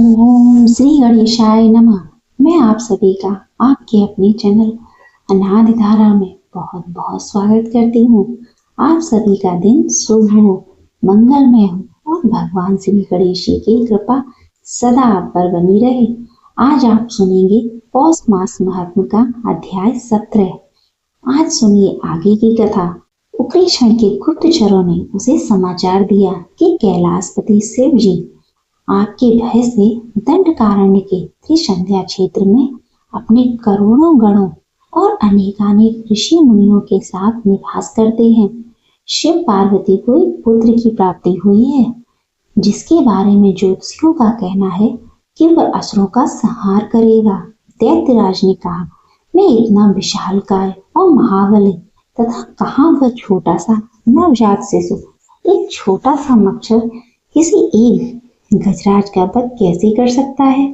ओम श्री गणेशाय नमः। मैं आप सभी का आपके अपने चैनल अनादि धारा में बहुत बहुत स्वागत करती हूँ। आप सभी का दिन शुभ हो, मंगलमय हो और भगवान श्री गणेश जी की कृपा सदा आप पर बनी रहे। आज आप सुनेंगे पौष मास महात्म का अध्याय 17। आज सुनिए आगे की कथा। उग्रसेन के गुप्तचरों ने उसे समाचार दिया कि कैलाशपति शिव जी आपके भय से दंडकारण्य के त्रिसंध्या क्षेत्र में अपने करोड़ों गणों और अनेकानेक ऋषि मुनियों के साथ निवास करते हैं। शिव पार्वती को एक पुत्र की प्राप्ति हुई है, जिसके बारे में ज्योतिषियों का कहना है कि वह असुरों का संहार करेगा। दैत्यराज ने कहा, मैं इतना विशालकाय और महाबली तथा कहाँ वह छोटा सा नवजात शिशु एक छोटा सा मच्छर किसी एक गजराज का वध कैसे कर सकता है।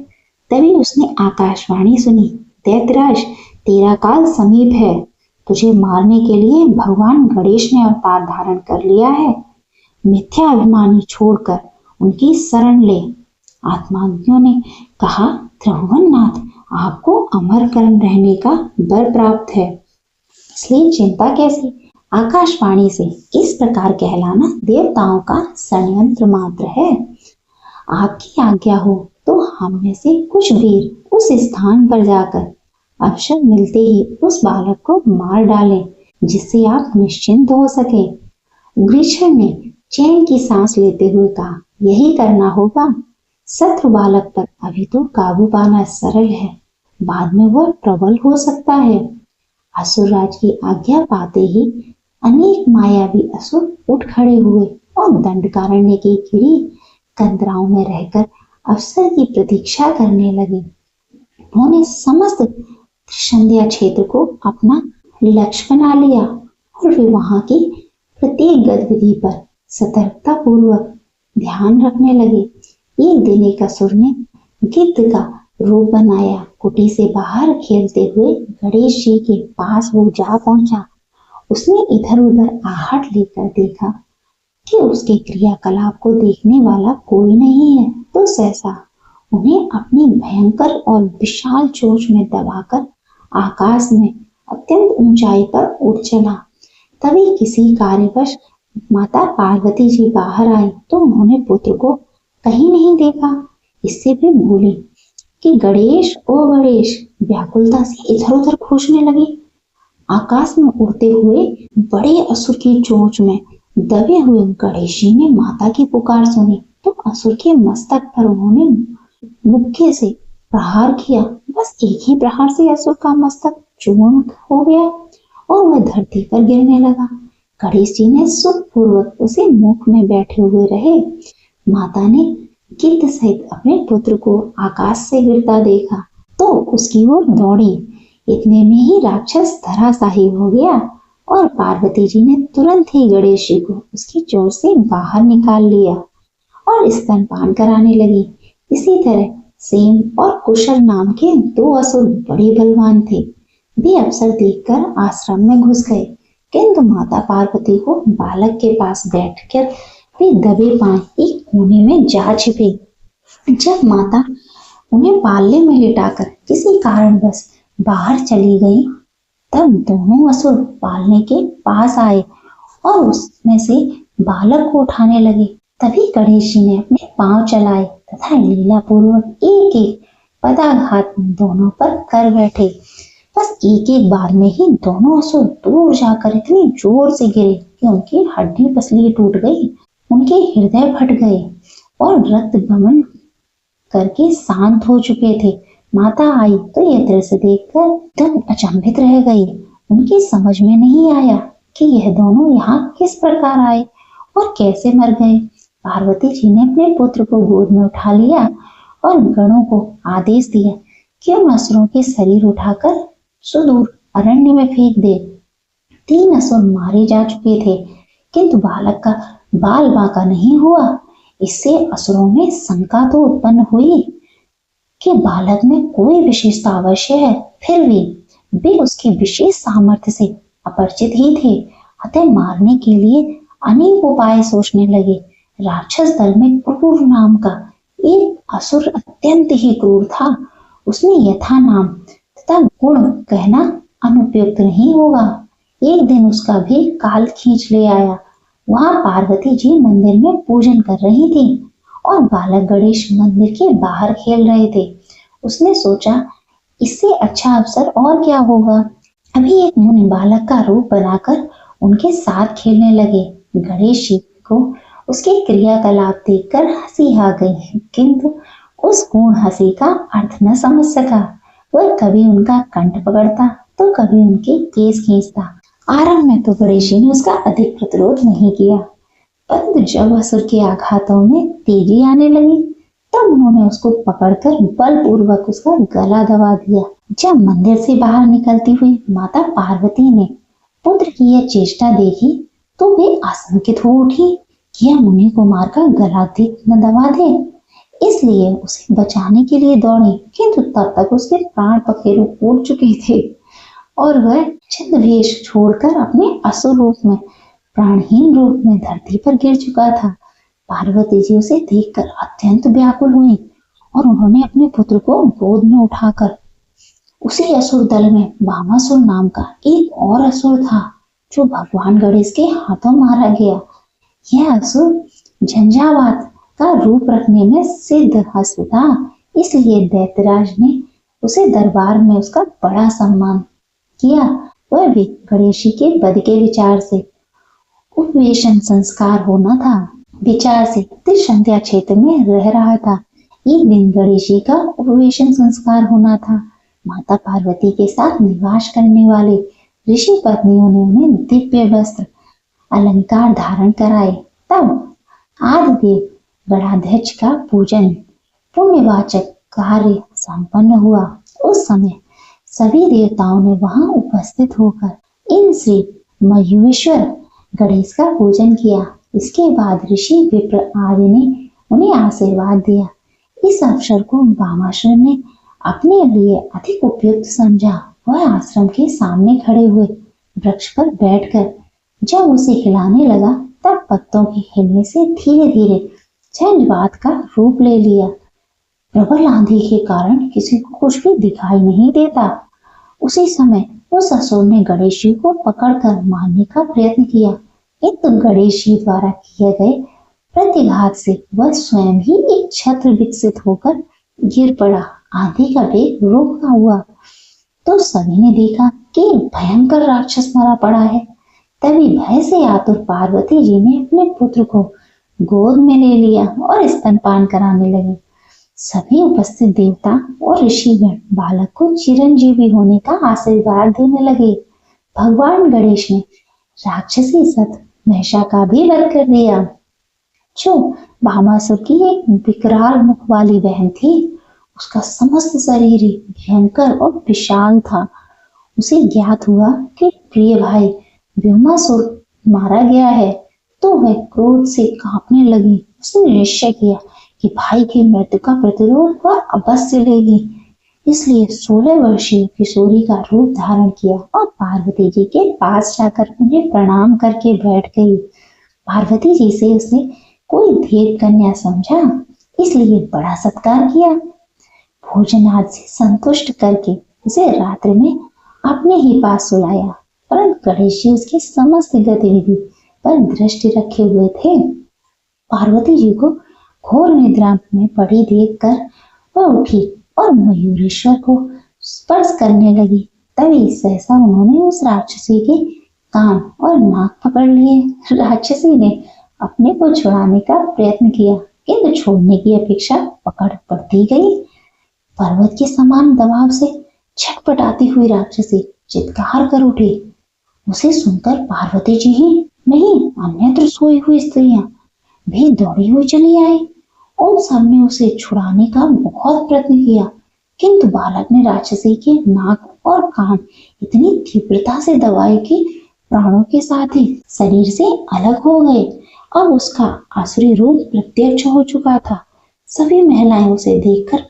तभी उसने आकाशवाणी सुनी, दैत्यराज तेरा काल समीप है, तुझे मारने के लिए भगवान गणेश ने अवतार धारण कर लिया है। मिथ्या अभिमानी छोड़कर उनकी शरण ले। आत्माज्ञों ने कहा, त्रिभुवननाथ आपको अमर कर्म रहने का वर प्राप्त है, इसलिए चिंता कैसी। आकाशवाणी से इस प्रकार कहलाना देवताओं का षड्यंत्र मात्र है। आपकी आज्ञा हो तो हम में से कुछ वीर उस स्थान पर जाकर अवसर मिलते ही उस बालक को मार डालें, जिससे आप निश्चिंत हो सके। उग्रसेन ने चैन की सांस लेते हुए कहा, यही करना होगा। शत्रु बालक पर अभी तो काबू पाना सरल है, बाद में वह प्रबल हो सकता है। असुरराज की आज्ञा पाते ही अनेक मायावी असुर उठ खड़े हुए और दंडकारण्य की घिरी कंदराओं में रहकर अवसर की प्रतीक्षा करने लगे। उन्होंने समस्त त्रिसंध्या क्षेत्र को अपना लक्ष्य बना लिया और वे वहां की प्रत्येक गतिविधि पर सतर्कता पूर्वक ध्यान रखने लगे। एक दिन एक असुर ने गिद्ध का रूप बनाया। कुटी से बाहर खेलते हुए गणेश जी के पास वो जा पहुंचा। उसने इधर उधर आहट लेकर देखा कि उसके क्रियाकलाप को देखने वाला कोई नहीं है, तो सहसा उन्हें अपनी भयंकर और विशाल चोंच में दबाकर आकाश में अत्यंत ऊंचाई पर उड़ चला। तभी किसी कार्यवश माता पार्वती जी बाहर आई तो उन्होंने पुत्र को कहीं नहीं देखा। इससे भी भूली कि गणेश ओ गणेश व्याकुलता से इधर उधर खोजने लगी। आकाश में उड़ते हुए बड़े असुर की चोंच में दबे हुए गणेश जी ने माता की पुकार सुनी तो असुर के मस्तक पर उन्होंने मुक्के से प्रहार किया। बस एक ही प्रहार से असुर का मस्तक चूर्ण हो गया और वह धरती पर गिरने लगा। गणेश जी ने सुखपूर्वक उसे मुख में बैठे हुए रहे। माता ने गिद्ध सहित अपने पुत्र को आकाश से गिरता देखा तो उसकी ओर दौड़ी। इतने में ही राक्षस धराशायी हो गया और पार्वती जी ने तुरंत ही गणेश जी को उसकी चोंच से बाहर निकाल लिया और स्तनपान कराने लगी। इसी तरह सेम और कुशल नाम के दो असुर बड़े बलवान थे। वे अवसर देखकर आश्रम में घुस गए, किंतु माता पार्वती को बालक के पास बैठकर वे दबे पांव एक कोने में जा छिपे। जब माता उन्हें पालने में लिटाकर किसी कारणवश बाहर चली गई, तब दोनों असुर पालने के पास आए और उसमें से बालक को उठाने लगे। तभी गणेश जी ने अपने पांव चलाए तथा लीला पूर्वक एक एक पदाघात दोनों पर कर बैठे। बस एक एक बार में ही दोनों असुर दूर जाकर इतनी जोर से गिरे कि उनकी हड्डी पसली टूट गई, उनके हृदय फट गए और रक्त गमन करके शांत हो चुके थे। माता आई तो यह दृश्य देखकर एकदम अचंभित रह गई। उनकी समझ में नहीं आया कि यह दोनों यहाँ किस प्रकार आए और कैसे मर गए। पार्वती जी ने अपने पुत्र को गोद में उठा लिया और गणों को आदेश दिया कि उन असुरों के शरीर उठाकर सुदूर अरण्य में फेंक दे। 3 असुर मारे जा चुके थे, किंतु बालक का बाल बांका नहीं हुआ। इससे असुरों में शंका तो उत्पन्न हुई कि बालक में कोई विशेषता अवश्य है, फिर भी वे उसकी विशेष सामर्थ्य से अपरिचित ही थे। अतः मारने के लिए अनेक उपाय सोचने लगे। राक्षस दल में क्रूर नाम का एक असुर अत्यंत ही क्रूर था। उसने यथा नाम तथा गुण कहना अनुपयुक्त नहीं होगा। एक दिन उसका भी काल खींच ले आया। वहां पार्वती जी मंदिर में पूजन कर रही थी और बालक गणेश मंदिर के बाहर खेल रहे थे। उसने सोचा, इससे अच्छा अवसर और क्या होगा। अभी एक मुनि बालक का रूप बनाकर उनके साथ खेलने लगे। गणेश जी को उसके क्रियाकलाप देखकर हंसी आ गई, किंतु उस गूढ़ हंसी का अर्थ न समझ सका। वह कभी उनका कंठ पकड़ता तो कभी उनके केस खींचता। आरंभ में तो गणेश जी ने उसका अधिक प्रतिरोध नहीं किया, परंतु जब असुर के आघातों में तेजी आने लगी तब उन्होंने उसको पकड़कर बलपूर्वक उसका गला दबा दिया। जब मंदिर से बाहर निकलती हुई माता पार्वती ने पुत्र की यह चेष्टा देखी तो वे आशंकित हो उठी कि यह मुनि कुमार का गला न दबा दे, इसलिए उसे बचाने के लिए दौड़ी, किंतु तब तक उसके प्राण पखेरु उड़ चुके थे और वह छद्मवेश छोड़कर अपने असुर रूप में, प्राणहीन रूप में धरती पर गिर चुका था। पार्वती जी उसे देखकर अत्यंत व्याकुल हुई और उन्होंने अपने पुत्र को गोद में उठाकर, उसी असुर दल में वामासुर नाम का एक और असुर था जो भगवान गणेश के हाथों मारा गया। यह असुर झंझावात का रूप रखने में सिद्ध हस्त था, इसलिए दैत्यराज ने उसे दरबार में उसका बड़ा सम्मान किया। वह भी गणेश जी के वध के विचार से उपवेशन संस्कार होना था, विचार से त्रिसंध्या क्षेत्र में रह रहा था। एक दिन गणेश जी का उपवेशन संस्कार होना था। माता पार्वती के साथ निवास करने वाले ऋषि पत्नियों ने उन्हें दिव्य वस्त्र अलंकार धारण कराए। तब आदिदेव गणाध्यक्ष का पूजन पुण्यवाचक कार्य संपन्न हुआ। उस समय सभी देवताओं ने वहां उपस्थित होकर इन श्री मयूरेश्वर गणेश का पूजन किया। इसके बाद ऋषि विप्र आदि ने उन्हें आशीर्वाद दिया। इस अवसर को वामासुर ने अपने लिए अधिक उपयुक्त समझा। वह आश्रम के सामने खड़े हुए वृक्ष पर बैठकर जब उसे हिलाने लगा तब पत्तों के हिलने से धीरे धीरे झंझावात का रूप ले लिया। प्रबल आंधी के कारण किसी को कुछ भी दिखाई नहीं देता। उसी समय उस असुर ने गणेश जी को पकड़कर मारने का प्रयत्न किया, किंतु गणेश जी द्वारा किए गए प्रतिघात से वह स्वयं ही एक छत्र विकसित होकर गिर पड़ा। आंधी का वेग रोका हुआ तो सभी ने देखा कि भयंकर राक्षस मरा पड़ा है। तभी भय से आतुर पार्वती जी ने अपने पुत्र को गोद में ले लिया और स्तनपान कराने लगे। सभी उपस्थित देवता और ऋषिगण बालक को चिरंजीवी होने का आशीर्वाद देने लगे। भगवान गणेश ने राक्षसी सत महिषा का भी वध कर दिया, जो वामासुर की एक विकराल मुख वाली बहन थी। उसका समस्त शरीर भयंकर और विशाल था। उसे ज्ञात हुआ कि प्रिय भाई व्योमासुर मारा गया है तो वह क्रोध से कांपने लगी। उसने निश्चय किया कि भाई की मृत्यु का प्रतिरोध वह अवश्य लेगी, इसलिए 16 वर्षीय किशोरी का रूप धारण किया और पार्वती जी के पास जाकर उन्हें प्रणाम करके बैठ गई। पार्वती जी से उसने कोई देव कन्या समझा, इसलिए बड़ा सत्कार किया। भोजनाद से संतुष्ट करके उसे रात्रि में अपने ही पास सुलाया, परंतु गणेश जी उसकी समस्त गतिविधि पर दृष्टि रखे हुए थे। पार्वती जी को घोर निद्रा में पड़ी देखकर वह उठी और मयूरेश्वर को स्पर्श करने लगी। तभी सहसा उन्होंने उस राक्षसी के कान और नाक पकड़ लिए। राक्षसी ने अपने को छुड़ाने का प्रयत्न किया, किंतु छोड़ने की अपेक्षा पकड़ पड़ती गई। पर्वत के समान दबाव से छटपटाती हुई राक्षसी चित्कार कर उठी। उसे सुनकर पार्वती जी ही नहीं, अन्यत्र सोई हुई स्त्रियां भी दौड़ी हुई चली आई। उन सब ने उसे छुड़ाने का बहुत प्रयत्न किया, किंतु बालक ने राक्षसी के नाक और कान इतनी तीव्रता से दबाए कि प्राणों के साथ ही शरीर से अलग हो गए। अब उसका आसुरी रूप प्रत्यक्ष हो चुका था। सभी महिलाएं उसे देखकर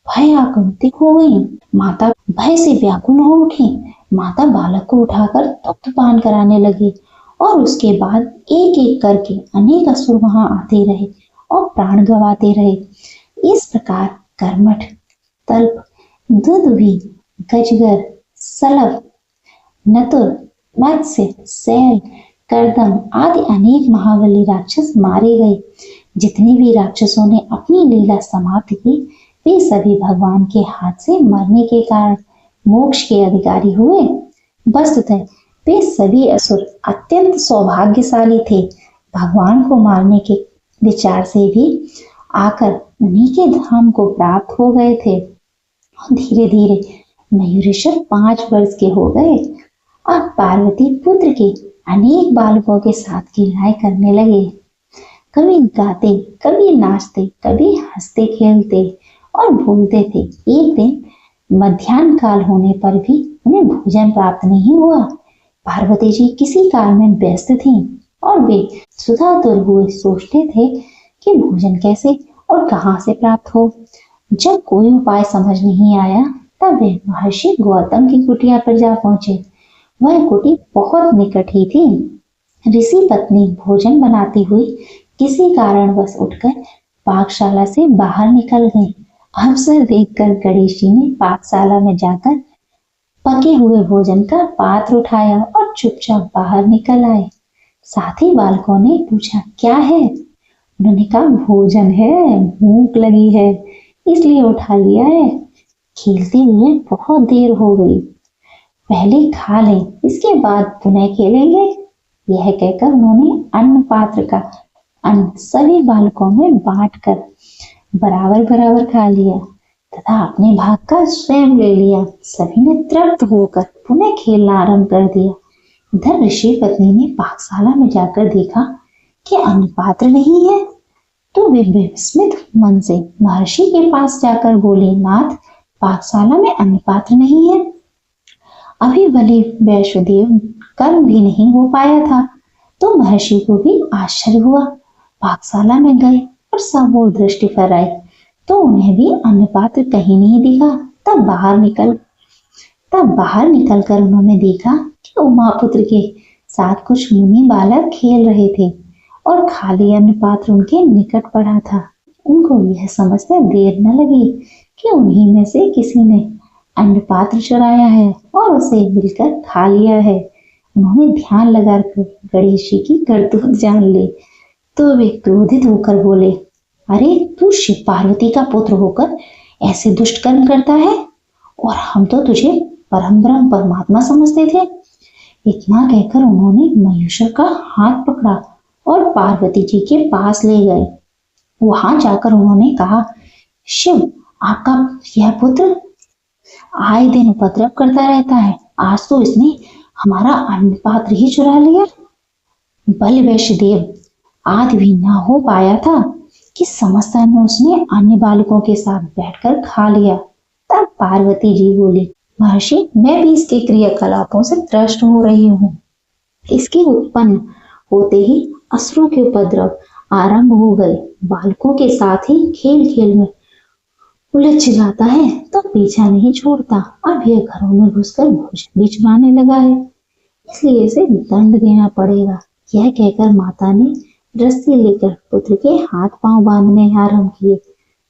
भय आकुंठित हो गईं। माता भय से व्याकुल हो उठी। माता बालक को उठाकर तप्तपान कराने लगी और उसके बाद एक एक करके अनेक असुर वहां आते रहे और प्राण गंवाते रहे। इस प्रकार कर्मठ, तल्प, दुधवी, गजगर, सलभ, नतुर, मत्स्य, सैल, करदम आदि अनेक महाबली राक्षस मारे गए। जितने भी राक्षसों ने अपनी लीला समाप्त की, वे सभी भगवान के हाथ से मरने के कारण मोक्ष के अधिकारी हुए। वस्तुतः वे सभी असुर अत्यंत सौभाग्यशाली थे। भगवान को मारने के विचार से भी आकर उन्हीं के धाम को प्राप्त हो गए थे। और धीरे धीरे मयूरेश्वर 5 वर्ष के हो गए। अब पार्वती पुत्र के अनेक बालकों के साथ क्रीड़ाएं करने लगे। कभी गाते, कभी नाचते, कभी हंसते खेलते और बोलते थे। एक दिन मध्याह्न काल होने पर भी उन्हें भोजन प्राप्त नहीं हुआ। पार्वती जी किसी कार्य में व्यस्त थीं और वे सुधातुर हुए सोचते थे कि भोजन कैसे और कहाँ से प्राप्त हो। जब कोई उपाय समझ नहीं आया, तब वे महर्षि गौतम की कुटिया पर जा पहुंचे। वह कुटी बहुत निकट ही थी। ऋषि पत्नी भोजन बनाती हुई किसी कारणवश उठकर पाकशाला से बाहर निकल गई। अवसर देखकर गणेश जी ने पाकशाला में जाकर पके हुए भोजन का पात्र उठाया और चुपचाप बाहर निकल आए। साथ ही बालकों ने पूछा, क्या है? उन्होंने कहा, भोजन है, भूख लगी है इसलिए उठा लिया है। खेलते हुए बहुत देर हो गई, पहले खा लें, इसके बाद पुनः खेलेंगे। यह कहकर उन्होंने अन्न पात्र का अन्न सभी बालकों में बांटकर बराबर बराबर खा लिया तथा अपने भाग का स्वयं ले लिया। सभी ने तृप्त होकर पुनः खेलना आरंभ कर दिया। इधर ऋषि पत्नी ने पाकशाला में जाकर देखा कि अन्न पात्र नहीं है, तो वे विस्मित मन से महर्षि के पास जाकर बोले, नाथ, पाकशाला में अन्न पात्र नहीं है। अभी बलि वैश्वदेव कर्म भी नहीं हो पाया था, तो महर्षि को भी आश्चर्य हुआ। पाकशाला में गए और सब ओर दृष्टि फैलाई तो उन्हें भी अन्न पात्र कहीं नहीं दिखा। तब बाहर निकलकर उन्होंने देखा कि उमापुत्र के साथ कुछ मुनि बालक खेल रहे थे और खाली अन्न पात्र उनके निकट पड़ा था। उनको यह समझते देर न लगी कि उन्हीं में से किसी ने अन्न पात्र चुराया है और उसे मिलकर खा लिया है। उन्होंने ध्यान लगाकर गणेश जी की करतूत जान ली तो वे क्रोधित होकर बोले, अरे तू शिव पार्वती का पुत्र होकर ऐसे दुष्ट कर्म करता है और हम तो तुझे परम ब्रह्म परमात्मा समझते थे। इतना कहकर उन्होंने मयूरेश्वर का हाथ पकड़ा और पार्वती जी के पास ले गए। वहां जाकर उन्होंने कहा, शिव, आपका यह पुत्र आए दिन उपद्रव करता रहता है। आज तो इसने हमारा अन्न पात्र ही चुरा लिया। बल वैश्यदेव आदि भी ना हो पाया था कि समस्त अन्न उसने अन्य बालकों के साथ बैठकर खा लिया। तब पार्वती जी बोली, महर्षि, मैं भी इसके क्रियाकलापों से त्रस्त हो रही हूँ। इसके उत्पन्न होते ही असुरों के उपद्रव आरंभ हो गए। बालकों के साथ ही खेल खेल में उलझ जाता है तो पीछा नहीं छोड़ता। अब यह घरों में घुसकर भोजन भी चुराने लगा है, इसलिए इसे दंड देना पड़ेगा। यह कहकर माता ने रस्सी लेकर पुत्र के हाथ पांव बांधने आरंभ किए।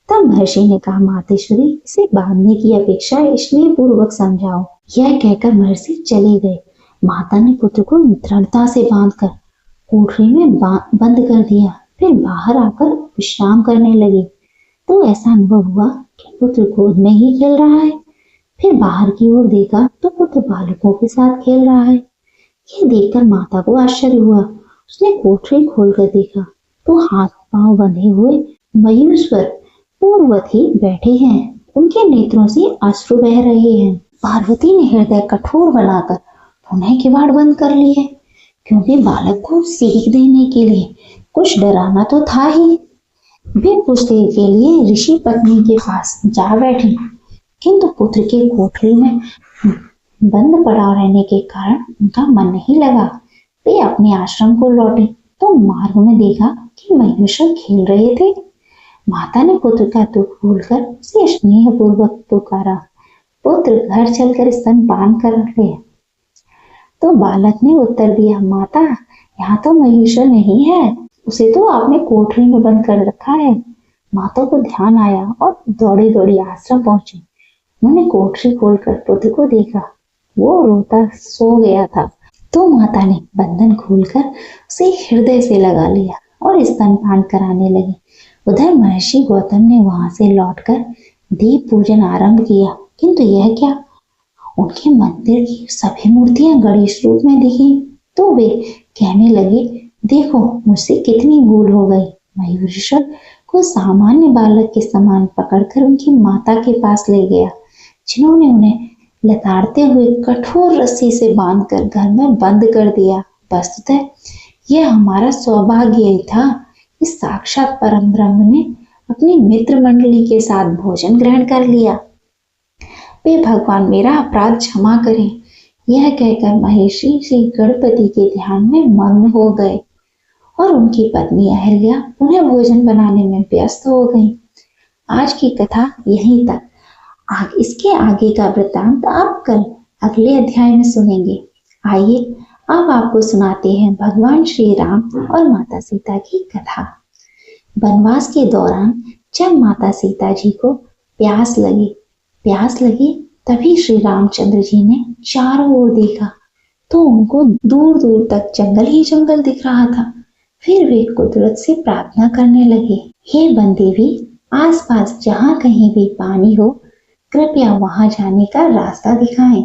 तब महर्षि ने कहा, मातेश्वरी, इसे बांधने की अपेक्षा इसलिए पूर्वक समझाओ। यह कहकर महर्षि चले गए। माता ने पुत्र को दृढ़ता से बांधकर कोठरी में बंद कर दिया। फिर बाहर आकर विश्राम करने लगे तो ऐसा अनुभव हुआ कि पुत्र गोद में ही खेल रहा है। फिर बाहर की ओर देखा तो पुत्र बालकों के साथ खेल रहा है। यह देखकर माता को आश्चर्य हुआ। उसने कोठरी खोलकर देखा तो हाथ पांव बंधे हुए मयूरेश्वर पूर्ववत ही बैठे हैं। उनके नेत्रों से अश्रु बह रहे हैं। पार्वती ने हृदय कठोर बनाकर पुनः किवाड़ बंद कर लिए, क्योंकि बालक को सीख देने के लिए कुछ डराना तो था ही। वे कुछ देर के लिए ऋषि पत्नी के पास जा बैठी, किंतु पुत्र के कोठरी में बंद पड़ा रहने के कारण उनका मन नहीं लगा। वे अपने आश्रम को लौटे तो मार्ग में देखा कि मयूरेश्वर खेल रहे थे। माता ने पुत्र का दुख भूलकर उसे स्नेह पूर्वक पुकारा, पुत्र, घर चलकर स्तनपान कर ले। तो बालक ने उत्तर दिया, माता, यहाँ तो मयूरेश्वर नहीं है, उसे तो आपने कोठरी में बंद कर रखा है। माता को ध्यान आया और दौड़ी दौड़ी आश्रम पहुंची। उन्होंने कोठरी खोलकर पुत्र को देखा, वो रोता सो गया था। तो माता ने बंधन खोलकर उसे हृदय से लगा लिया और स्तनपान कराने लगी। उधर महर्षि गौतम ने वहां से लौटकर दीप पूजन आरंभ किया, किंतु यह क्या, उनके मंदिर की सभी मूर्तियां गणेश रूप में दिखी। तो वे कहने लगे, देखो मुझसे कितनी भूल हो गई। मयूरेश्वर को सामान्य बालक के समान पकड़कर उनकी माता के पास ले गया, जिन्होंने उन्हें लताड़ते हुए कठोर रस्सी से बांधकर घर में बंद कर दिया। वस्तुतः यह हमारा सौभाग्य ही था कि साक्षात परम ब्रह्म ने अपनी मित्र मंडली के साथ भोजन ग्रहण कर लिया। वे भगवान मेरा अपराध क्षमा करें। यह कहकर महर्षि श्री गणपति के ध्यान में मग्न हो गए और उनकी पत्नी अहल्या उन्हें भोजन बनाने में व्यस्त हो गई। आज की कथा यहीं तक। इसके आगे का वृत्तांत आप कल अगले अध्याय में सुनेंगे। आइए अब आपको सुनाते हैं भगवान श्री राम और माता सीता की कथा। वनवास के दौरान जब माता सीता जी को प्यास लगी तभी श्री रामचंद्र जी ने चारों ओर देखा तो उनको दूर दूर तक जंगल ही जंगल दिख रहा था। फिर वे कुदरत से प्रार्थना करने लगे, हे वन देवी, आसपास जहाँ कहीं भी पानी हो कृपया वहां जाने का रास्ता दिखाएं।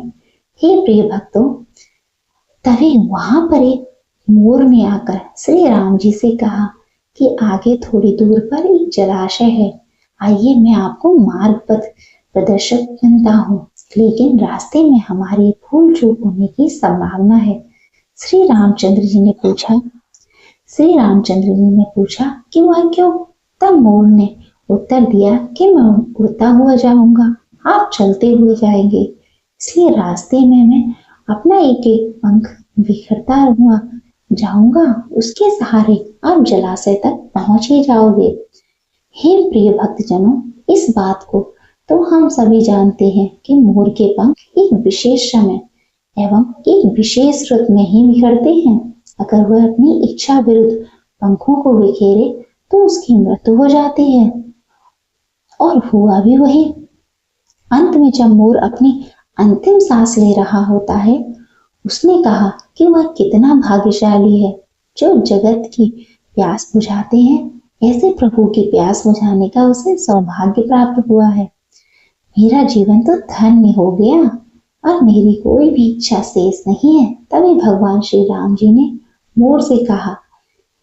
हे प्रिय भक्तों, तभी वहां पर एक मोर ने आकर श्री राम जी से कहा कि आगे थोड़ी दूर पर एक जलाशय है, आइए मैं आपको मार्ग पथ प्रदर्शक बनता हूँ, लेकिन रास्ते में हमारी भूल चूक होने की संभावना है। श्री रामचंद्र जी ने पूछा कि वह क्यों? तब मोर ने उत्तर दिया कि मैं उड़ता हुआ जाऊंगा, आप चलते हुए जाएंगे, इसलिए रास्ते में मैं अपना एक एक पंख बिखरता हुआ जाऊंगा, उसके सहारे आप जलाशय तक पहुंच ही जाओगे। हे प्रिय भक्तजनों, इस बात को तो हम सभी जानते हैं कि मोर के पंख एक विशेष समय एवं एक विशेष रुत में ही बिखरते हैं। अगर वह अपनी इच्छा विरुद्ध पंखों को बिखेरे तो उसकी मृत्यु हो जाती है, और हुआ भी वही। अंत में जब मोर अपनी अंतिम सांस ले रहा होता है, उसने कहा कि वह कितना भाग्यशाली है जो जगत की प्यास बुझाते हैं। ऐसे प्रभु की प्यास बुझाने का उसे सौभाग्य प्राप्त हुआ है। मेरा जीवन तो धन्य हो गया और मेरी कोई भी इच्छा शेष नहीं है। तभी भगवान श्री राम जी ने मोर से कहा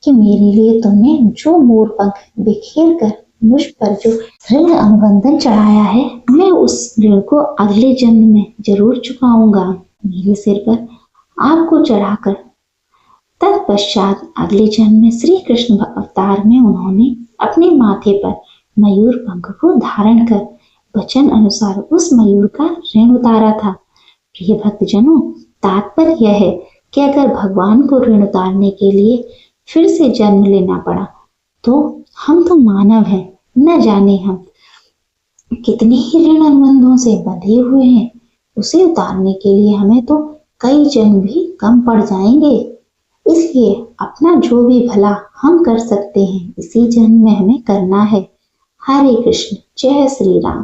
कि मेरे लिए तुमने जो मोर पंख बिखेर कर मुझ पर जो ऋण अनुबंधन चढ़ाया है, मैं उस ऋण को अगले जन्म में जरूर चुकाऊंगा। मेरे सिर पर आपको चढ़ाकर तत्पश्चात अगले जन्म में श्री कृष्ण अवतार में उन्होंने अपने माथे पर मयूर पंख को धारण कर वचन अनुसार उस मयूर का ऋण उतारा था। प्रिय भक्तजनों, तात्पर्य यह है कि अगर भगवान को ऋण उतारने के लिए फिर से जन्म लेना पड़ा तो हम तो मानव हैं, न जाने हम कितने ही ऋण अनुबंधों से बंधे हुए हैं। उसे उतारने के लिए हमें तो कई जन्म भी कम पड़ जाएंगे। इसलिए अपना जो भी भला हम कर सकते हैं इसी जन्म में हमें करना है। हरे कृष्ण, जय श्री राम।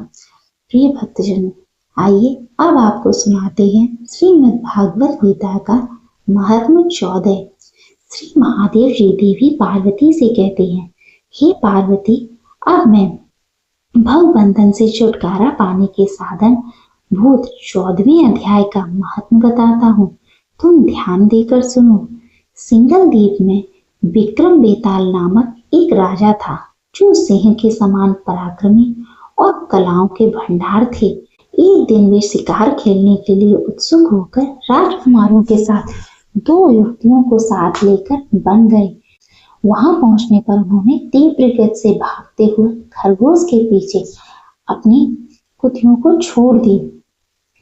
प्रिय भक्तजनों, आइए अब आपको सुनाते हैं श्रीमद् भागवत गीता का महात्म्य 14। श्री महादेव जी देवी पार्वती से कहते हैं, हे पार्वती, अब मैं भव बंधन से छुटकारा पाने के साधन भूत 14वें अध्याय का महात्म्य बताता हूँ। तुम ध्यान देकर सुनो। सिंगल द्वीप में विक्रम बेताल नामक एक राजा था जो सिंह के समान पराक्रमी और कलाओं के भंडार थे। एक दिन वे शिकार खेलने के लिए उत्सुक होकर राजकुमारों के साथ 2 युवतियों को साथ लेकर वन गए। वहां पहुंचने पर उन्होंने तीव्र गति से भागते हुए खरगोश के पीछे अपनी कुतियों को छोड़ दी।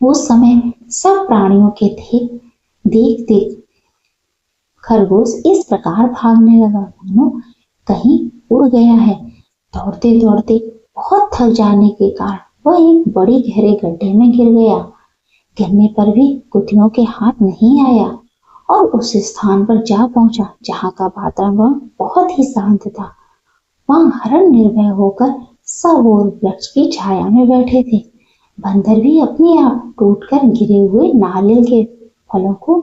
उस समय सब प्राणियों के देख खरगोश इस प्रकार भागने लगा मानो कहीं उड़ गया है। दौड़ते दौड़ते बहुत थक जाने के कारण वह एक बड़े गहरे गड्ढे में गिर गया। गिरने पर भी कुतियों के हाथ नहीं आया और उस स्थान पर जा पहुंचा जहां का वातावरण बहुत ही शांत था वहां हरण निर्भय होकर सब और वृक्ष की छाया में बैठे थे। बंदर भी अपने आप टूटकर गिरे हुए नारियल के फलों को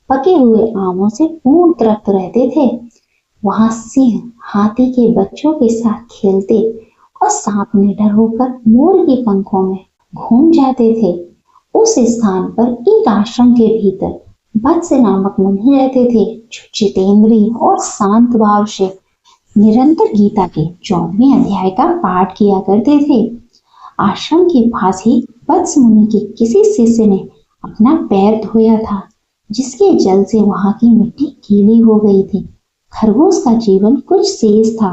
पके हुए आमों से पूर्ण तृप्त रहते थे। वहां सिंह हाथी के बच्चों के साथ खेलते और सांप निडर होकर मोर के पंखों में घूम जाते थे। उस स्थान पर एक आश्रम के भीतर वत्स नामक मुनि रहते थे, जो जितेंद्रिय और शांत भाव से निरंतर गीता के 14वें अध्याय का पाठ किया करते थे। आश्रम के पास ही वत्स मुनि के किसी शिष्य ने अपना पैर धोया था, जिसके जल से वहां की मिट्टी गीली हो गई थी। खरगोश का जीवन कुछ शेष था।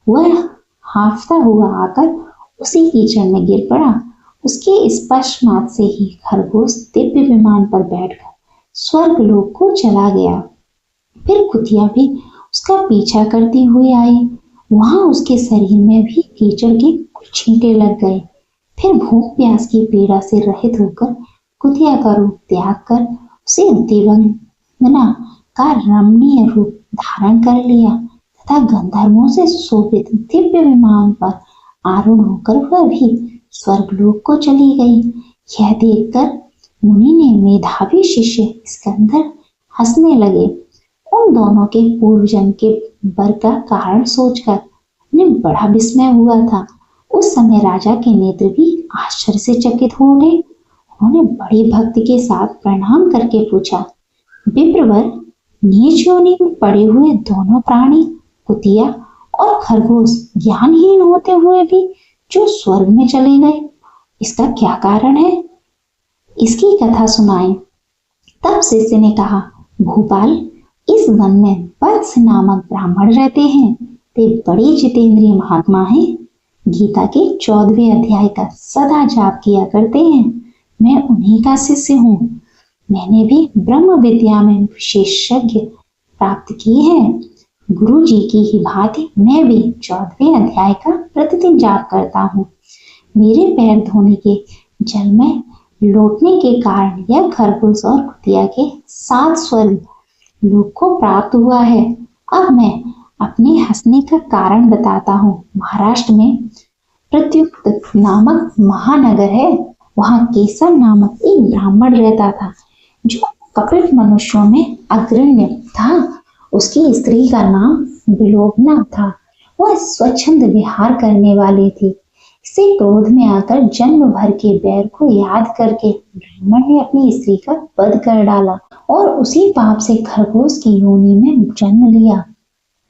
वह हांफता हुआ आकर उसी कीचड़ में गिर पड़ा। उसके स्पर्श मात्र से ही खरगोश दिव्य विमान पर बैठकर स्वर्ग लोक को चला गया। फिर कुतिया भी उसका पीछा करती हुई आई। वहां उसके शरीर में भी कीचड़ के कुछ छींटे लग गए। फिर भूख प्यास की पीड़ा से रहित होकर कुतिया का रूप त्याग कर उसे दिव्यांगना का रमणीय रूप धारण कर लिया तथा गंधर्वों से शोभित दिव्य विमान पर आरूढ़ होकर वह भी स्वर्गलोक को चली गई। यह देखकर मुनि ने मेधावी शिष्य सिकंदर हंसने लगे। उन दोनों के पूर्व जन्म के वर का कारण सोचकर उन्हें बड़ा विस्मय हुआ था। उस समय राजा के नेत्र भी आश्चर्य से चकित हो उठे। उन्होंने बड़ी भक्ति के साथ प्रणाम करके पूछा, विप्रवर, नीच योनि में पड़े हुए दोनों प्राणी कुतिया और खरगोश ज्ञानहीन होते हुए भी जो स्वर्ग में चले गए, इसका क्या कारण है? इसकी कथा सुनाएं। तब शिष्य ने कहा, भूपाल, इस वन में वत्स नामक ब्राह्मण रहते हैं। वे बड़े जितेंद्रिय महात्मा हैं। गीता के 14वें अध्याय का सदा जाप किया करते हैं। मैं उन्हीं का शिष्य हूँ। मैंने भी ब्रह्म विद्या में विशेषज्ञ प्राप्त की है। गुरु जी की ही भांति मैं भी 14वें अध्याय का प्रतिदिन जाप करता हूँ। मेरे पैर धोने के जल में लौटने के कारण यह खरगोश और कुतिया के 7 स्वर्ग लोक को प्राप्त हुआ है। अब मैं अपने हंसने का कारण बताता हूँ। महाराष्ट्र में प्रत्युक्त नामक महानगर है। वहां केसर नामक एक ब्राह्मण रहता था, जो कपिल मनुष्यों में अग्रण्य था। उसकी स्त्री का नाम विलोबना था। वह स्वच्छंद विहार करने वाली थी। इसे क्रोध में आकर जन्म भर के बैर को याद करके ब्राह्मण ने अपनी स्त्री का वध कर डाला और उसी पाप से खरगोश की योनि में जन्म लिया।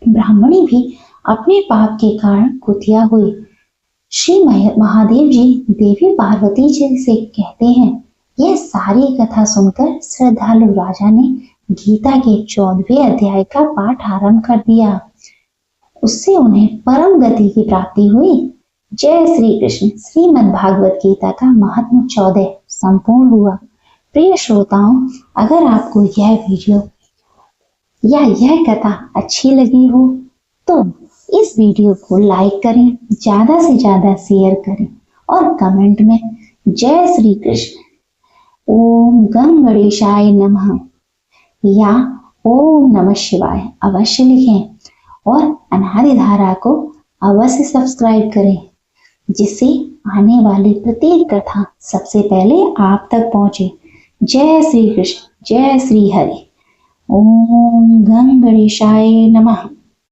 ब्राह्मणी भी अपने पाप के कारण कुतिया हुई। श्री महादेव जी देवी पार्वती जी से कहते हैं। यह सारी कथा सुनकर श्रद्धालु राजा ने गीता के 14वें अध्याय का पाठ आरंभ कर दिया। उससे उन्हें परम गति की प्राप्ति हुई। जय श्री कृष्ण। श्रीमद् भागवत गीता का महात्म्य 14 संपूर्ण हुआ। प्रिय श्रोताओं, अगर आपको यह वीडियो या यह कथा अच्छी लगी हो तो इस वीडियो को लाइक करें, ज्यादा से ज्यादा शेयर करें और कमेंट में जय श्री कृष्ण, ओम गं गणेशाय नमः या ओम नमः शिवाय अवश्य लिखें और अनादि धारा को अवश्य सब्सक्राइब करें, जिससे आने वाली प्रत्येक कथा सबसे पहले आप तक पहुंचे। जय श्री कृष्ण, जय श्री हरि। ओम गं गणेशाय नमः।